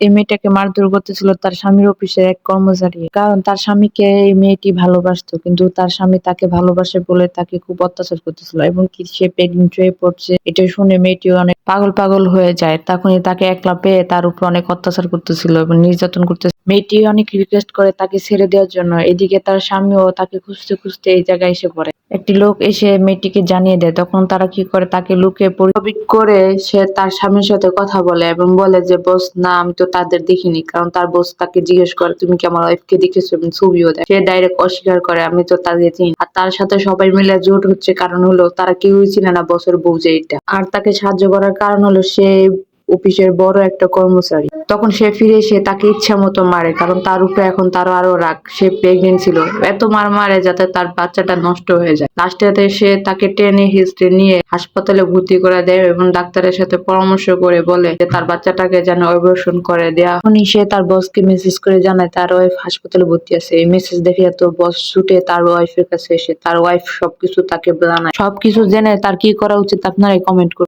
এই মেয়েটাকে মারধর করতেছিল তার স্বামীর অফিসের এক কর্মচারী, কারণ তার স্বামীকে এই মেয়েটি ভালোবাসতো, কিন্তু তার স্বামী তাকে ভালোবাসে বলে তাকে খুব অত্যাচার করতেছিল এবং কি সে প্রেগনেন্ট হয়ে পড়ছে এটা শুনে মেয়েটি অনেক পাগল পাগল হয়ে যায়। তখনই তাকে একলা পেয়ে তার উপর অনেক অত্যাচার করতেছিল এবং নির্যাতন করতেছিল। মেয়েটি অনেক রিকোয়েস্ট করে তাকে ছেড়ে দেওয়ার জন্য। এদিকে তার স্বামীও তাকে খুঁজতে খুঁজতে এই জায়গায় এসে পড়ে। একটি লোক এসে মেয়েটিকে জানিয়ে দেয়। তখন তারা কি করে, তাকে লুকিয়ে পরিচয় করে সে তার স্বামীর সাথে কথা বলে এবং বলে যে বস না, আমি তো তাদের দেখিনি। কারণ তার বস তাকে জিজ্ঞেস করে তুমি কি আমার ওয়াইফকে দেখেছো, এবং ছবিও দেয়। সে ডাইরেক্ট অস্বীকার করে আমি তো তাদের চিনি। আর তার সাথে সবাই মিলে জোট হচ্ছে, কারণ হলো তারা কেউই চিনে না বসের বউ যে এটা। আর তাকে সাহায্য করার কারণ হলো সে অফিসের বড় একটা কর্মচারী। তখন সে ফিরে এসে তাকে ইচ্ছা মতো মারে, কারণ তার উপরে এখন তার আরো রাগ। সে প্রেগনেন্ট ছিল, এত মার মারে যাতে তার বাচ্চাটা নষ্ট হয়ে যায়। লাস্টে সে তাকে টেনে হিস্ট্রি নিয়ে হাসপাতালে ভর্তি করে দেয় এবং ডাক্তারের সাথে পরামর্শ করে বলে যে তার বাচ্চাটাকে যেন অপারেশন করে দেয়া। তখনই সে তার বসকে মেসেজ করে জানায় তার ওয়াইফ হাসপাতালে ভর্তি আছে। এই মেসেজ দেখে তো বস ছুটে তার ওয়াইফের কাছে এসে তার ওয়াইফ সবকিছু তাকে জানায়। সবকিছু জেনে তার কি করা উচিত আপনারাই কমেন্ট করুন।